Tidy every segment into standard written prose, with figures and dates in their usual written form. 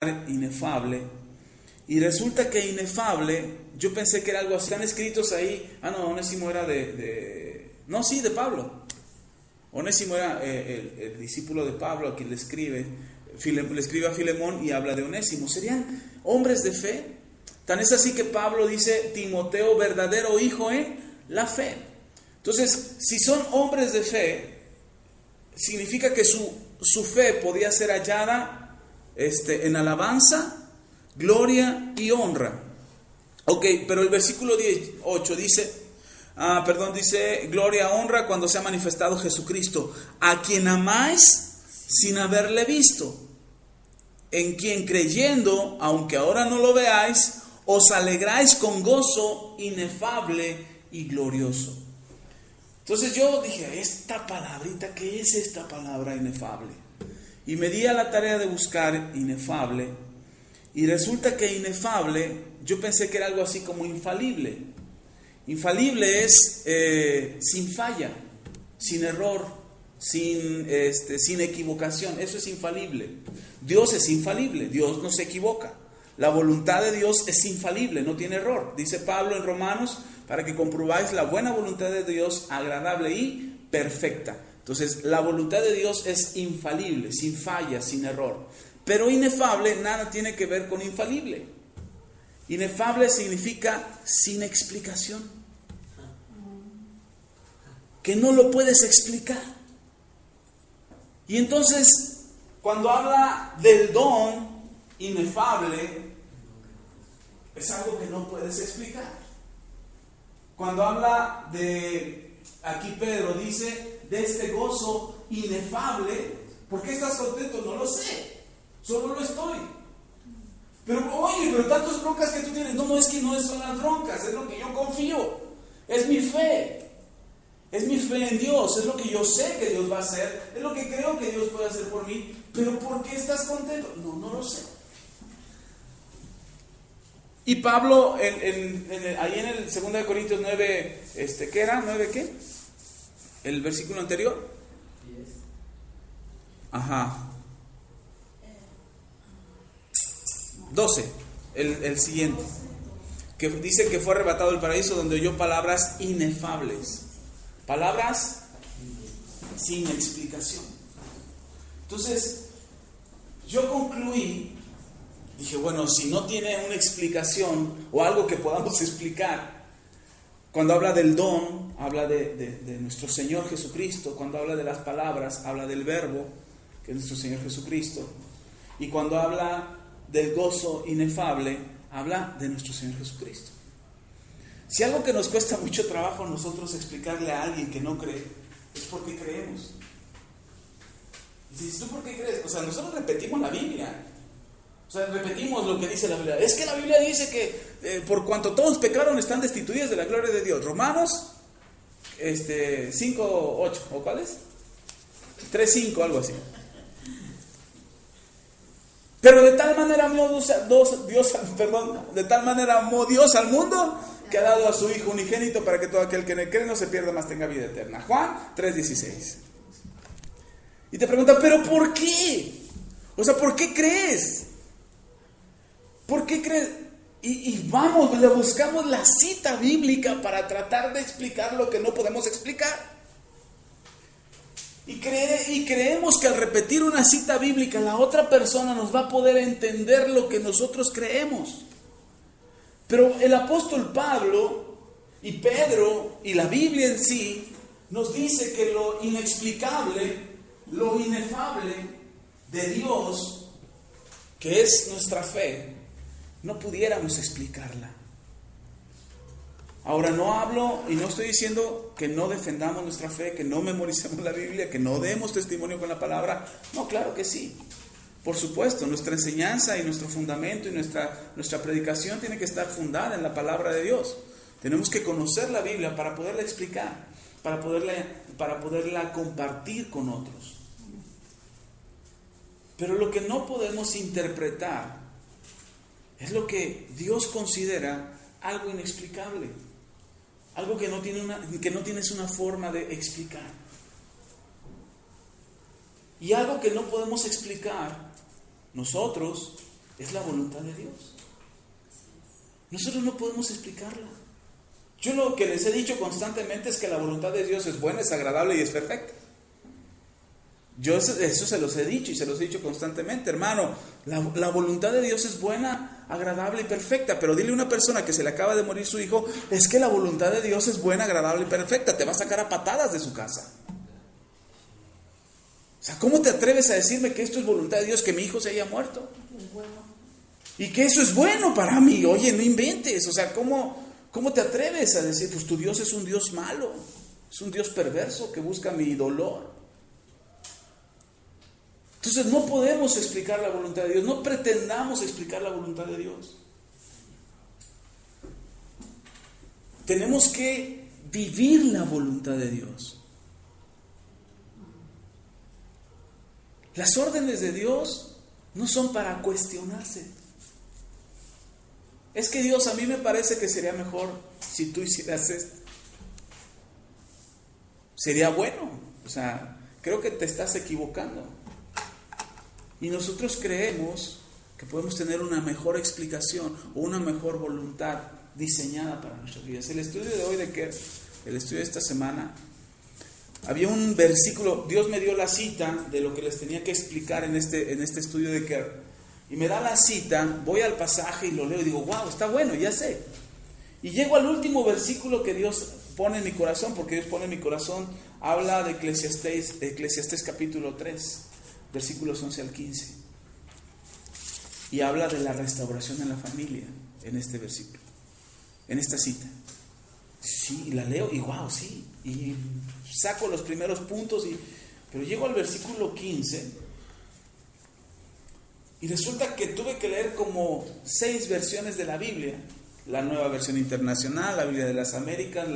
inefable, y resulta que inefable, yo pensé que era algo así, están escritos ahí, Onésimo era de Pablo. Onésimo era el discípulo de Pablo a quien le escribe a Filemón y habla de Onésimo. ¿Serían hombres de fe? Tan es así que Pablo dice, Timoteo, verdadero hijo en la fe. Entonces, si son hombres de fe, significa que su fe podía ser hallada en alabanza, gloria y honra. Ok, pero el versículo 18 dice, dice, gloria, honra cuando se ha manifestado Jesucristo, a quien amáis sin haberle visto, en quien creyendo, aunque ahora no lo veáis, os alegráis con gozo inefable y glorioso. Entonces yo dije, esta palabrita, ¿qué es esta palabra inefable? Y me di a la tarea de buscar inefable, y resulta que inefable, yo pensé que era algo así como infalible. Infalible es sin falla, sin error, sin equivocación. Eso es infalible. Dios es infalible, Dios no se equivoca. La voluntad de Dios es infalible, no tiene error. Dice Pablo en Romanos, para que comprobáis la buena voluntad de Dios, agradable y perfecta. Entonces, la voluntad de Dios es infalible, sin falla, sin error. Pero inefable nada tiene que ver con infalible. Inefable significa sin explicación. Que no lo puedes explicar. Y entonces, cuando habla del don inefable, es algo que no puedes explicar. Cuando habla de, aquí Pedro dice, de este gozo inefable, ¿por qué estás contento? No lo sé, solo lo estoy. Pero tantas broncas que tú tienes, no es que no son las broncas, es lo que yo confío, es mi fe. Es mi fe en Dios, es lo que yo sé que Dios va a hacer, es lo que creo que Dios puede hacer por mí. Pero ¿por qué estás contento? No lo sé. Y Pablo, ahí en el 2 Corintios 9, ¿qué era? ¿9 qué? El versículo anterior. 12, el siguiente. Que dice que fue arrebatado del paraíso donde oyó palabras inefables. Palabras sin explicación. Entonces, yo concluí, dije, bueno, si no tiene una explicación o algo que podamos explicar, cuando habla del don, habla de nuestro Señor Jesucristo. Cuando habla de las palabras, habla del verbo, que es nuestro Señor Jesucristo. Y cuando habla del gozo inefable, habla de nuestro Señor Jesucristo. Si algo que nos cuesta mucho trabajo a nosotros explicarle a alguien que no cree, es porque creemos. Y dices, ¿tú por qué crees? O sea, nosotros repetimos la Biblia. O sea, repetimos lo que dice la Biblia. Es que la Biblia dice que por cuanto todos pecaron están destituidos de la gloria de Dios. Romanos 5:8, ¿o cuál es? 3:5, algo así. Pero de tal manera amó Dios al mundo, que ha dado a su Hijo unigénito para que todo aquel que en él cree no se pierda, mas tenga vida eterna. Juan 3:16. Y te pregunta, ¿pero por qué? O sea, ¿por qué crees? ¿Por qué crees? Y vamos, le buscamos la cita bíblica para tratar de explicar lo que no podemos explicar. Y creemos que al repetir una cita bíblica, la otra persona nos va a poder entender lo que nosotros creemos. Pero el apóstol Pablo y Pedro y la Biblia en sí nos dice que lo inexplicable, lo inefable de Dios, que es nuestra fe, no pudiéramos explicarla. Ahora, no hablo y no estoy diciendo que no defendamos nuestra fe, que no memoricemos la Biblia, que no demos testimonio con la palabra. No, claro que sí. Por supuesto, nuestra enseñanza y nuestro fundamento y nuestra predicación tiene que estar fundada en la palabra de Dios. Tenemos que conocer la Biblia para poderla explicar, para poderla compartir con otros. Pero lo que no podemos interpretar es lo que Dios considera algo inexplicable, algo que no tienes una forma de explicar. Y algo que no podemos explicar nosotros es la voluntad de Dios. Nosotros no podemos explicarla. Yo lo que les he dicho constantemente es que la voluntad de Dios es buena, es agradable y es perfecta. Yo eso se los he dicho y se los he dicho constantemente, hermano. La voluntad de Dios es buena, agradable y perfecta. Pero dile a una persona que se le acaba de morir su hijo, es que la voluntad de Dios es buena, agradable y perfecta. Te va a sacar a patadas de su casa. O sea, ¿cómo te atreves a decirme que esto es voluntad de Dios, que mi hijo se haya muerto? Y que eso es bueno para mí. Oye, no inventes. O sea, ¿cómo te atreves a decir, pues tu Dios es un Dios malo, es un Dios perverso que busca mi dolor? Entonces no podemos explicar la voluntad de Dios, no pretendamos explicar la voluntad de Dios. Tenemos que vivir la voluntad de Dios. Las órdenes de Dios no son para cuestionarse. Es que Dios, a mí me parece que sería mejor si tú hicieras esto. Sería bueno. O sea, creo que te estás equivocando. Y nosotros creemos que podemos tener una mejor explicación o una mejor voluntad diseñada para nuestras vidas. El estudio de hoy el estudio de esta semana, había un versículo. Dios me dio la cita de lo que les tenía que explicar en este estudio de Kerr. Y me da la cita, voy al pasaje y lo leo y digo, wow, está bueno, ya sé. Y llego al último versículo que Dios pone en mi corazón, porque Dios pone en mi corazón, habla de Eclesiastés capítulo 3. Versículos 11 al 15. Y habla de la restauración en la familia en este versículo, en esta cita. Sí, y la leo y wow, sí. Y saco los primeros puntos, pero llego al versículo 15 y resulta que tuve que leer como 6 versiones de la Biblia. La Nueva Versión Internacional, la Biblia de las Américas,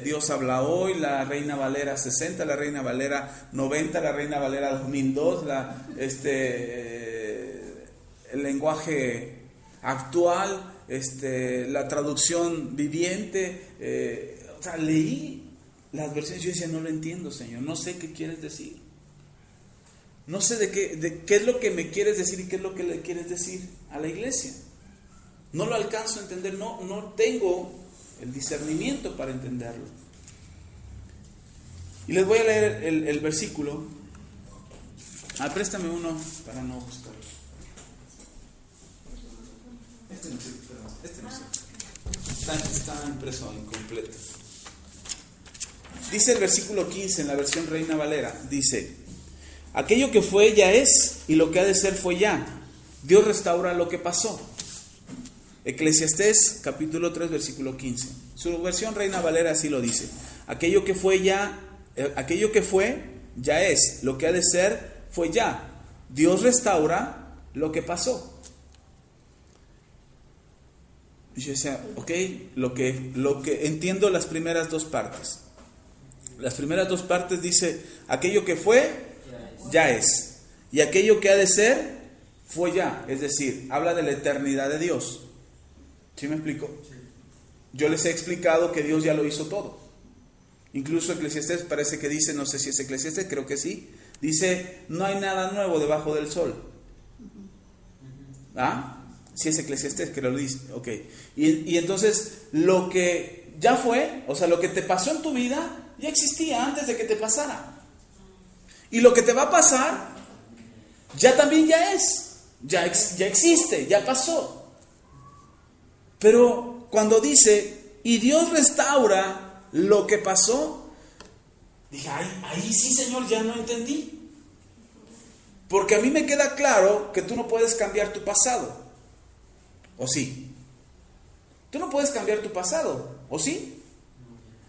Dios habla hoy, la Reina Valera 60, la Reina Valera 90, la Reina Valera 2002, el lenguaje actual, la traducción viviente. O sea, leí las versiones y yo decía, no lo entiendo, Señor, no sé qué quieres decir. No sé de qué es lo que me quieres decir y qué es lo que le quieres decir a la iglesia. No lo alcanzo a entender, no tengo el discernimiento para entenderlo. Y les voy a leer el versículo. Préstame uno para no buscarlo. Este no sé. Está impreso incompleto. Dice el versículo 15 en la versión Reina Valera, dice: aquello que fue ya es, y lo que ha de ser fue ya. Dios restaura lo que pasó. Eclesiastés capítulo 3 versículo 15. Su versión Reina Valera así lo dice: aquello que fue ya es, lo que ha de ser fue ya. Dios restaura lo que pasó. Y yo decía, ok, lo que entiendo las primeras dos partes. Las primeras dos partes dice: aquello que fue ya es, y aquello que ha de ser fue ya. Es decir, habla de la eternidad de Dios. ¿Sí me explico? Yo les he explicado que Dios ya lo hizo todo. Incluso Eclesiastés parece que dice, no sé si es Eclesiastés, creo que sí, dice, no hay nada nuevo debajo del sol. Sí es Eclesiastés que lo dice, ok. Y entonces, lo que ya fue, o sea, lo que te pasó en tu vida, ya existía antes de que te pasara. Y lo que te va a pasar, ya también ya es, ya existe, ya pasó. Pero cuando dice, y Dios restaura lo que pasó, dije, ahí sí, Señor, ya no entendí. Porque a mí me queda claro que tú no puedes cambiar tu pasado. ¿O sí? Tú no puedes cambiar tu pasado. ¿O sí?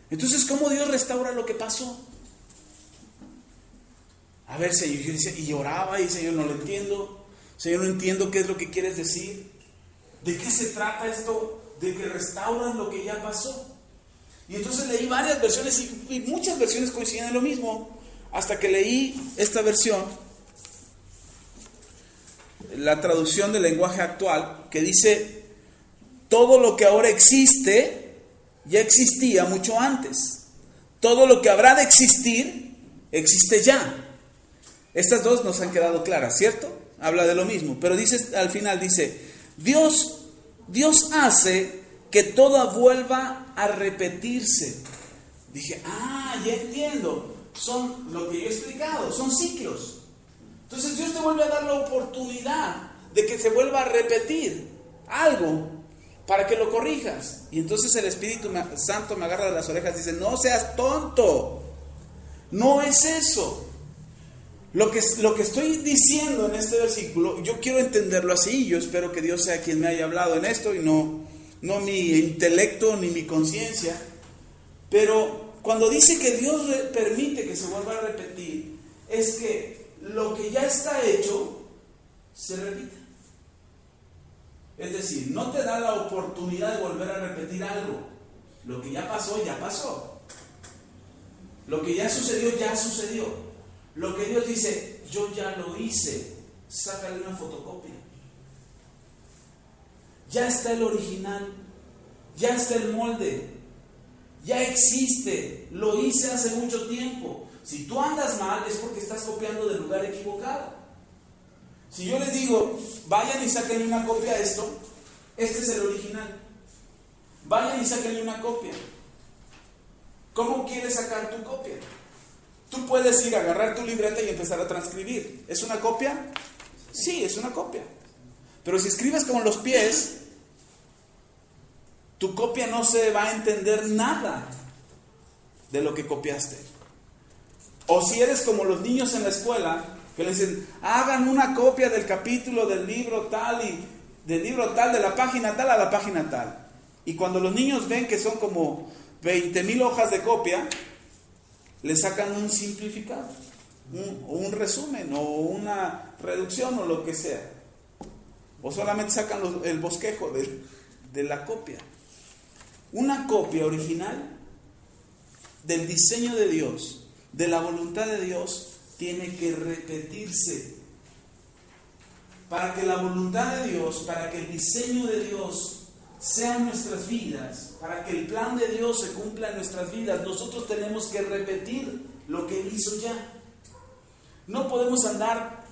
Entonces, ¿cómo Dios restaura lo que pasó? A ver, Señor, yo decía, y lloraba y Señor, no lo entiendo. Señor, no entiendo qué es lo que quieres decir. ¿De qué se trata esto de que restauran lo que ya pasó? Y entonces leí varias versiones y muchas versiones coincidían en lo mismo, hasta que leí esta versión, la traducción del lenguaje actual, que dice: todo lo que ahora existe ya existía mucho antes. Todo lo que habrá de existir existe ya. Estas dos nos han quedado claras, ¿cierto? habla de lo mismo, pero dice al final, dice, Dios hace que todo vuelva a repetirse. Dije, ya entiendo, son lo que yo he explicado, son ciclos. Entonces Dios te vuelve a dar la oportunidad de que se vuelva a repetir algo para que lo corrijas. Y entonces el Espíritu Santo me agarra de las orejas y dice, no seas tonto, no es eso. Lo que estoy diciendo en este versículo, yo quiero entenderlo así. Yo espero que Dios sea quien me haya hablado en esto y no mi intelecto ni mi conciencia. Pero cuando dice que Dios permite que se vuelva a repetir, es que lo que ya está hecho se repite. Es decir, no te da la oportunidad de volver a repetir algo. Lo que ya pasó, ya pasó. Lo que ya sucedió, ya sucedió. Lo que Dios dice, yo ya lo hice, sácale una fotocopia. Ya está el original, ya está el molde, ya existe, lo hice hace mucho tiempo. Si tú andas mal es porque estás copiando del lugar equivocado. Si yo les digo, vayan y sáquenle una copia a esto, este es el original. Vayan y sáquenle una copia. ¿Cómo quieres sacar tu copia? Tú puedes ir a agarrar tu libreta y empezar a transcribir. ¿Es una copia? Sí, es una copia. Pero si escribes con los pies, tu copia no se va a entender nada de lo que copiaste. O si eres como los niños en la escuela, que le dicen, hagan una copia del capítulo del libro tal y del libro tal, de la página tal a la página tal. Y cuando los niños ven que son como 20,000 hojas de copia, le sacan un simplificado, un resumen o una reducción o lo que sea. O solamente sacan el bosquejo de la copia. Una copia original del diseño de Dios, de la voluntad de Dios, tiene que repetirse. Para que la voluntad de Dios, para que el diseño de Dios sea en nuestras vidas, para que el plan de Dios se cumpla en nuestras vidas, nosotros tenemos que repetir lo que Él hizo ya. No podemos andar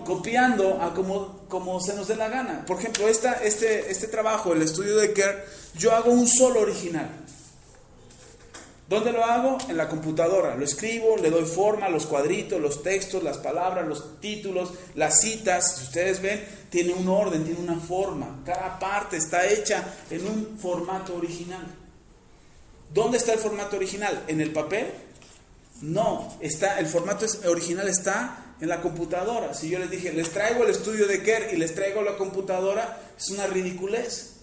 copiando a como se nos dé la gana. Por ejemplo, este trabajo, el estudio de Kerr, yo hago un solo original. ¿Dónde lo hago? En la computadora. Lo escribo, le doy forma, los cuadritos, los textos, las palabras, los títulos, las citas. Si ustedes ven, tiene un orden, tiene una forma. Cada parte está hecha en un formato original. ¿Dónde está el formato original? ¿En el papel? No, el formato original está en la computadora. Si yo les dije, les traigo el estudio de Kerr y les traigo la computadora, es una ridiculez.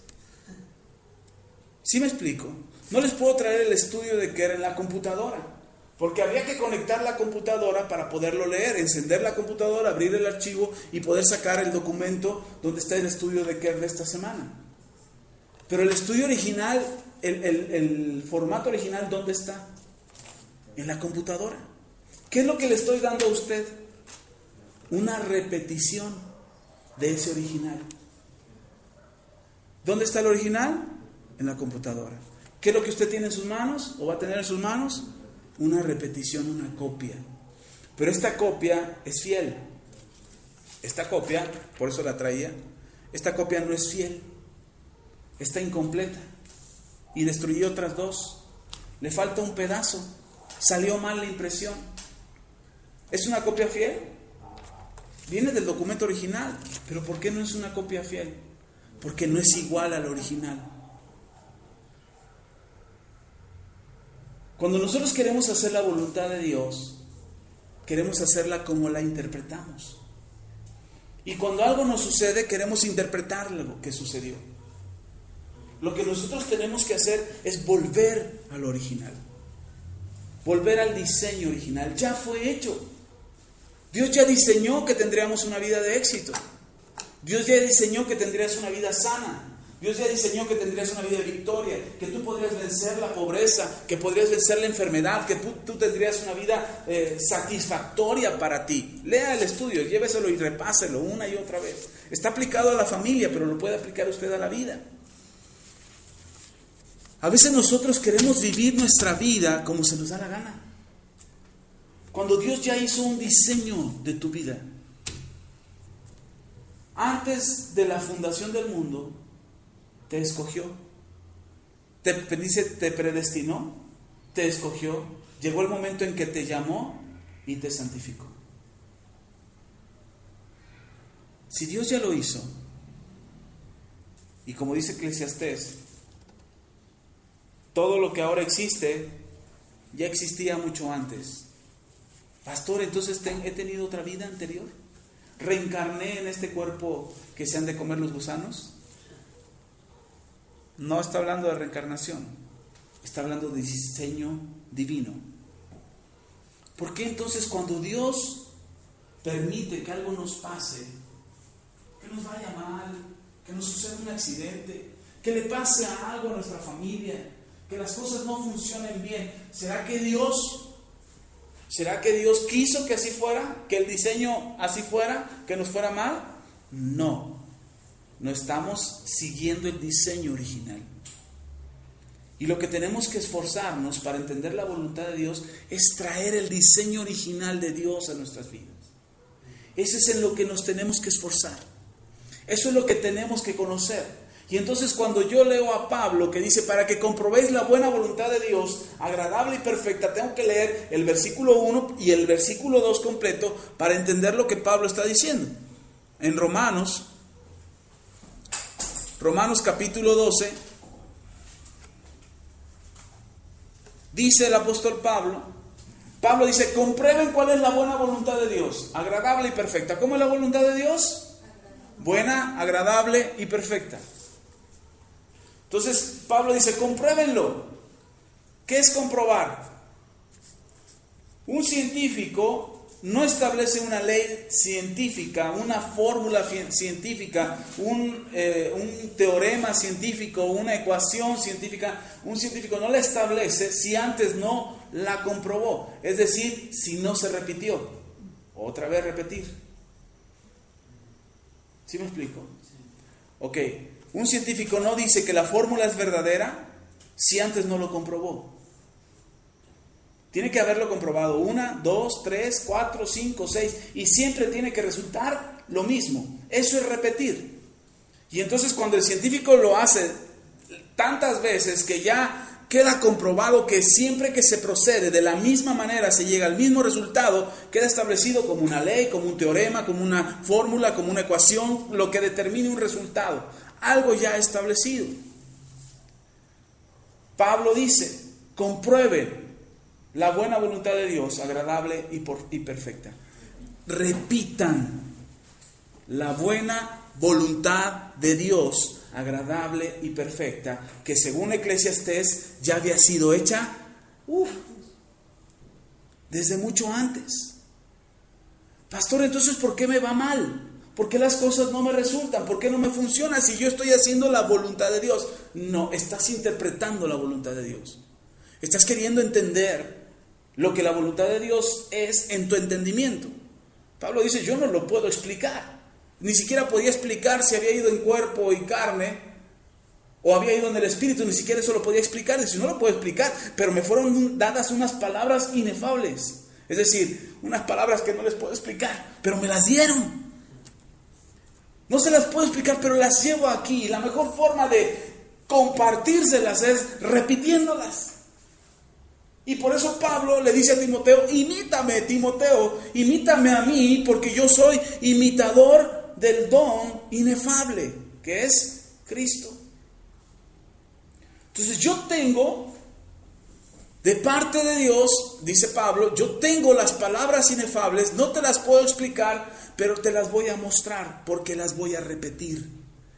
¿Sí me explico? No les puedo traer el estudio de Kerr en la computadora, porque habría que conectar la computadora para poderlo leer, encender la computadora, abrir el archivo y poder sacar el documento donde está el estudio de Kerr de esta semana. Pero el estudio original, el formato original, ¿dónde está? En la computadora. ¿Qué es lo que le estoy dando a usted? Una repetición de ese original. ¿Dónde está el original? En la computadora. ¿Qué es lo que usted tiene en sus manos o va a tener en sus manos? Una repetición, una copia. Pero esta copia es fiel. Esta copia, por eso la traía, esta copia no es fiel. Está incompleta. Y destruí otras dos. Le falta un pedazo. Salió mal la impresión. ¿Es una copia fiel? Viene del documento original. Pero ¿por qué no es una copia fiel? Porque no es igual al original. Cuando nosotros queremos hacer la voluntad de Dios, queremos hacerla como la interpretamos. Y cuando algo nos sucede, queremos interpretar lo que sucedió. Lo que nosotros tenemos que hacer es volver al original. Volver al diseño original. Ya fue hecho. Dios ya diseñó que tendríamos una vida de éxito. Dios ya diseñó que tendrías una vida sana. Dios ya diseñó que tendrías una vida de victoria, que tú podrías vencer la pobreza, que podrías vencer la enfermedad, que tú tendrías una vida satisfactoria para ti. Lea el estudio, lléveselo y repáselo una y otra vez. Está aplicado a la familia, pero lo puede aplicar usted a la vida. A veces nosotros queremos vivir nuestra vida como se nos da la gana. Cuando Dios ya hizo un diseño de tu vida, antes de la fundación del mundo, te escogió. Dice, te predestinó, te escogió. Llegó el momento en que te llamó y te santificó. Si Dios ya lo hizo, y como dice Eclesiastés, todo lo que ahora existe ya existía mucho antes. Pastor, entonces he tenido otra vida anterior. ¿Reencarné en este cuerpo que se han de comer los gusanos? No está hablando de reencarnación, está hablando de diseño divino. ¿Por qué entonces cuando Dios permite que algo nos pase, que nos vaya mal, que nos suceda un accidente, que le pase algo a nuestra familia, que las cosas no funcionen bien? ¿Será que Dios quiso que así fuera? ¿Que el diseño así fuera? ¿Que nos fuera mal? No estamos siguiendo el diseño original. Y lo que tenemos que esforzarnos para entender la voluntad de Dios es traer el diseño original de Dios a nuestras vidas. Eso es en lo que nos tenemos que esforzar. Eso es lo que tenemos que conocer. Y entonces cuando yo leo a Pablo que dice, para que comprobéis la buena voluntad de Dios, agradable y perfecta, tengo que leer el versículo 1 y el versículo 2 completo para entender lo que Pablo está diciendo. En Romanos capítulo 12, dice el apóstol Pablo dice, comprueben cuál es la buena voluntad de Dios, agradable y perfecta. ¿Cómo es la voluntad de Dios? Buena, agradable y perfecta. Entonces Pablo dice, compruébenlo. ¿Qué es comprobar? Un científico no establece una ley científica, una fórmula científica, un teorema científico, una ecuación científica. Un científico no la establece si antes no la comprobó. Es decir, si no se repitió. Otra vez repetir. ¿Sí me explico? Ok. Un científico no dice que la fórmula es verdadera si antes no lo comprobó. Tiene que haberlo comprobado 1, 2, 3, 4, 5, 6 y siempre tiene que resultar lo mismo. Eso es repetir. Y entonces cuando el científico lo hace tantas veces que ya queda comprobado que siempre que se procede de la misma manera se llega al mismo resultado, queda establecido como una ley, como un teorema, como una fórmula, como una ecuación, lo que determine un resultado. Algo ya establecido. Pablo dice, comprueben la buena voluntad de Dios, agradable y perfecta. Repitan la buena voluntad de Dios, agradable y perfecta, que según Eclesiastés ya había sido hecha desde mucho antes. Pastor, entonces ¿por qué me va mal? ¿Por qué las cosas no me resultan? ¿Por qué no me funciona si yo estoy haciendo la voluntad de Dios? No, estás interpretando la voluntad de Dios. Estás queriendo entender lo que la voluntad de Dios es en tu entendimiento. Pablo dice, yo no lo puedo explicar. Ni siquiera podía explicar si había ido en cuerpo y carne o había ido en el espíritu. Ni siquiera eso lo podía explicar. Dice, no lo puedo explicar, pero me fueron dadas unas palabras inefables. Es decir, unas palabras que no les puedo explicar, pero me las dieron. No se las puedo explicar, pero las llevo aquí. Y la mejor forma de compartírselas es repitiéndolas. Y por eso Pablo le dice a Timoteo, imítame, Timoteo, imítame a mí, porque yo soy imitador del don inefable, que es Cristo. Entonces yo tengo, de parte de Dios, dice Pablo, yo tengo las palabras inefables, no te las puedo explicar, pero te las voy a mostrar, porque las voy a repetir.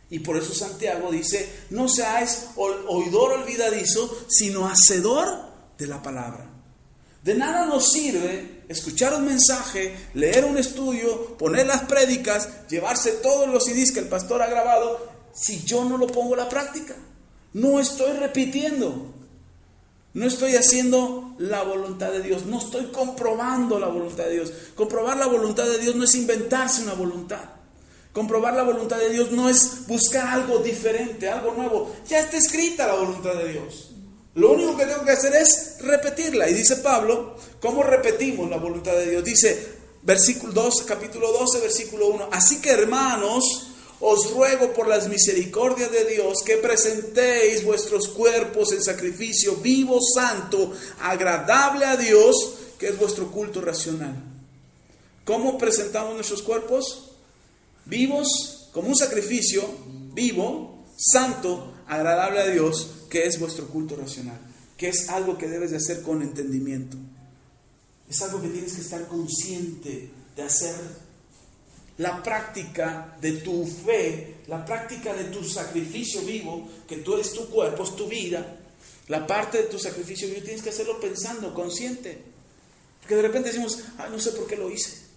Y por eso Santiago dice, no seáis oidor olvidadizo, sino hacedor de la palabra. De nada nos sirve escuchar un mensaje, leer un estudio, poner las prédicas, llevarse todos los CDs que el pastor ha grabado, si yo no lo pongo a la práctica. No estoy repitiendo, no estoy haciendo la voluntad de Dios, no estoy comprobando la voluntad de Dios. Comprobar la voluntad de Dios no es inventarse una voluntad. Comprobar la voluntad de Dios no es buscar algo diferente, algo nuevo. Ya está escrita la voluntad de Dios. Lo único que tengo que hacer es repetirla. Y dice Pablo, ¿cómo repetimos la voluntad de Dios? Dice, capítulo 12, versículo 1. Así que hermanos, os ruego por las misericordias de Dios que presentéis vuestros cuerpos en sacrificio vivo, santo, agradable a Dios, que es vuestro culto racional. ¿Cómo presentamos nuestros cuerpos? Vivos, como un sacrificio vivo, santo, agradable a Dios, que es vuestro culto racional, que es algo que debes de hacer con entendimiento. Es algo que tienes que estar consciente de hacer. La práctica de tu fe, la práctica de tu sacrificio vivo, que tú es tu cuerpo, es tu vida, la parte de tu sacrificio vivo tienes que hacerlo pensando, consciente. Porque de repente decimos, no sé por qué lo hice.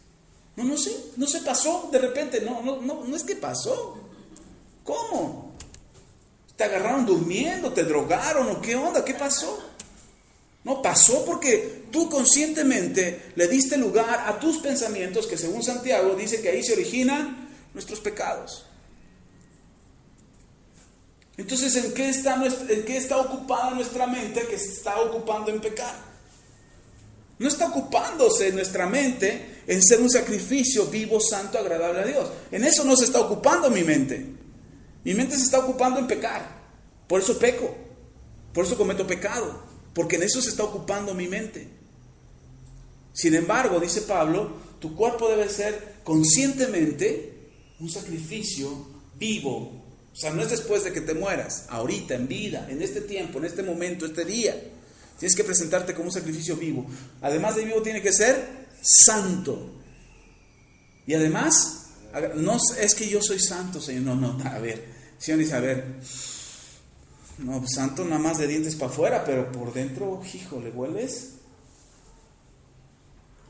No sé, no se pasó de repente, no es que pasó. ¿Cómo? ¿Te agarraron durmiendo? ¿Te drogaron? ¿O qué onda? ¿Qué pasó? No, pasó porque tú conscientemente le diste lugar a tus pensamientos, que según Santiago dice que ahí se originan nuestros pecados. Entonces, ¿en qué está ocupada nuestra mente que se está ocupando en pecar? No está ocupándose nuestra mente en ser un sacrificio vivo, santo, agradable a Dios. En eso no se está ocupando mi mente. Mi mente se está ocupando en pecar. Por eso peco. Por eso cometo pecado. Porque en eso se está ocupando mi mente. Sin embargo, dice Pablo, tu cuerpo debe ser conscientemente un sacrificio vivo. O sea, no es después de que te mueras, ahorita, en vida, en este tiempo, en este momento, este día. Tienes que presentarte como un sacrificio vivo. Además de vivo, tiene que ser santo. Y además, no es que yo soy santo, Señor. No, a ver. Señor dice, a ver, no, santo nada más de dientes para afuera, pero por dentro, híjole, ¿hueles?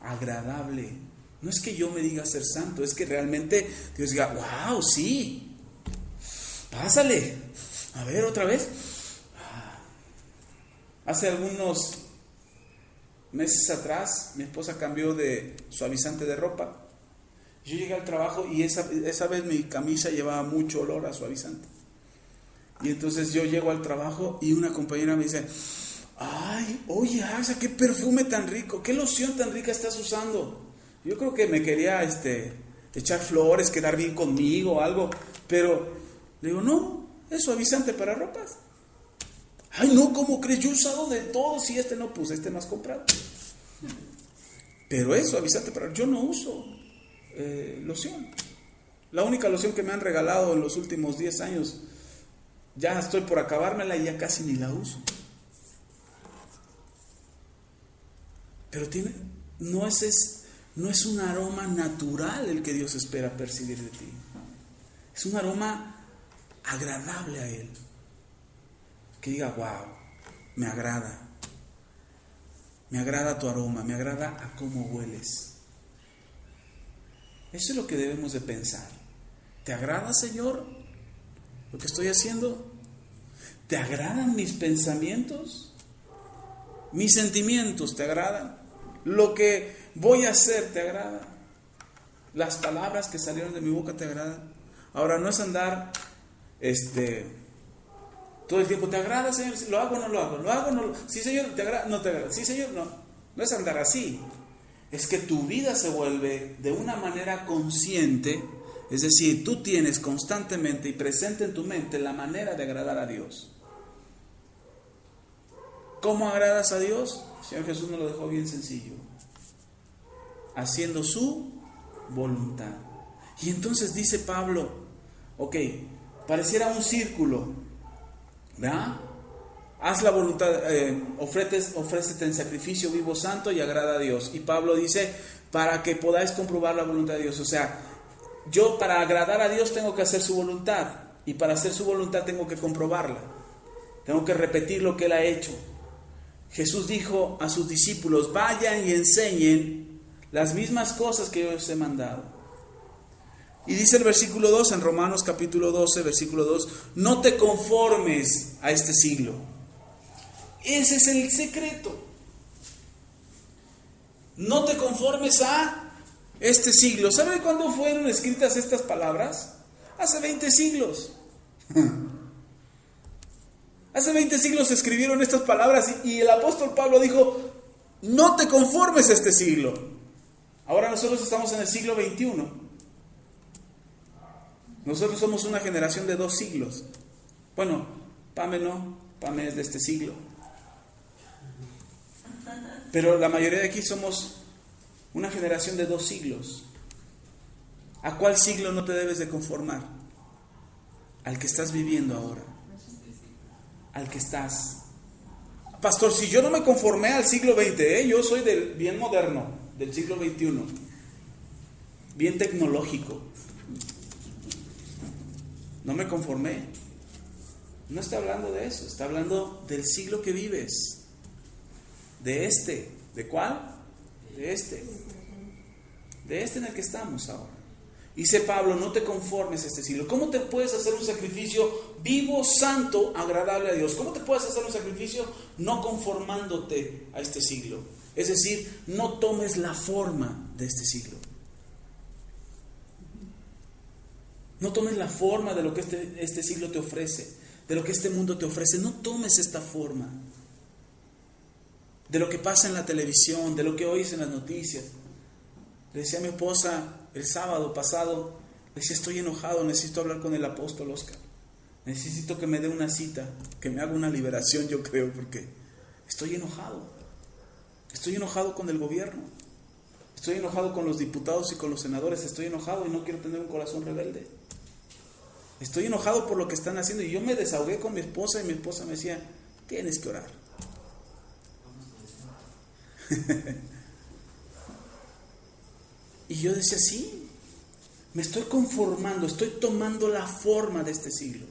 Agradable. No es que yo me diga ser santo, es que realmente Dios diga, wow, sí, pásale, a ver otra vez. Hace algunos meses atrás, mi esposa cambió de suavizante de ropa. Yo llegué al trabajo y esa vez mi camisa llevaba mucho olor a suavizante. Y entonces yo llego al trabajo y una compañera me dice, ay, oye, Asa, qué perfume tan rico, qué loción tan rica estás usando. Yo creo que me quería echar flores, quedar bien conmigo o algo, pero le digo, no, es suavizante para ropas. Ay, no, ¿cómo crees? Yo he usado de todos y no puse, no has comprado. Pero es suavizante para ropas. Yo no uso loción. La única loción que me han regalado en los últimos 10 años, ya estoy por acabármela y ya casi ni la uso. Pero no es un aroma natural el que Dios espera percibir de ti. Es un aroma agradable a Él. Que diga, wow, me agrada. Me agrada tu aroma, me agrada a cómo hueles. Eso es lo que debemos de pensar. ¿Te agrada, Señor, lo que estoy haciendo? ¿Te agradan mis pensamientos? ¿Mis sentimientos te agradan? ¿Lo que voy a hacer te agrada? ¿Las palabras que salieron de mi boca te agradan? Ahora, no es andar todo el tiempo, ¿te agrada, Señor? ¿Lo hago o no lo hago? ¿Lo hago o no lo hago? Sí, Señor, ¿te agrada? No te agrada. Sí, Señor, no. No es andar así. Es que tu vida se vuelve de una manera consciente. Es decir, tú tienes constantemente y presente en tu mente la manera de agradar a Dios. ¿Cómo agradas a Dios? El Señor Jesús nos lo dejó bien sencillo. Haciendo su voluntad. Y entonces dice Pablo, ok, pareciera un círculo, ¿verdad? Haz la voluntad, ofrécete en sacrificio vivo, santo y agrada a Dios. Y Pablo dice, para que podáis comprobar la voluntad de Dios. O sea, yo para agradar a Dios tengo que hacer su voluntad. Y para hacer su voluntad tengo que comprobarla. Tengo que repetir lo que Él ha hecho. Jesús dijo a sus discípulos, vayan y enseñen las mismas cosas que yo os he mandado. Y dice el versículo 2 en Romanos capítulo 12, versículo 2, no te conformes a este siglo. Ese es el secreto. No te conformes a este siglo. ¿Sabe cuándo fueron escritas estas palabras? Hace 20 siglos. Hace 20 siglos se escribieron estas palabras y el apóstol Pablo dijo, no te conformes a este siglo. Ahora nosotros estamos en el siglo XXI. Nosotros somos una generación de 2 siglos. Bueno, Pame no, Pame es de este siglo. Pero la mayoría de aquí somos una generación de 2 siglos. ¿A cuál siglo no te debes de conformar? Al que estás viviendo ahora. Al que estás. Pastor, si yo no me conformé al siglo XX, yo soy bien moderno, del siglo XXI, bien tecnológico. No me conformé. No está hablando de eso, está hablando del siglo que vives. De este. ¿De cuál? De este. De este en el que estamos ahora. Dice Pablo, no te conformes a este siglo. ¿Cómo te puedes hacer un sacrificio vivo, santo, agradable a Dios? ¿Cómo te puedes hacer un sacrificio no conformándote a este siglo? Es decir, no tomes la forma de este siglo. No tomes la forma de lo que este siglo te ofrece, de lo que este mundo te ofrece. No tomes esta forma de lo que pasa en la televisión, de lo que oyes en las noticias. Le decía a mi esposa el sábado pasado, le decía, estoy enojado, necesito hablar con el apóstol Oscar. Necesito que me dé una cita, que me haga una liberación, yo creo, porque estoy enojado. Estoy enojado con el gobierno. Estoy enojado con los diputados y con los senadores. Estoy enojado y no quiero tener un corazón rebelde. Estoy enojado por lo que están haciendo. Y yo me desahogué con mi esposa y mi esposa me decía, tienes que orar. Y yo decía, sí, me estoy conformando, estoy tomando la forma de este siglo.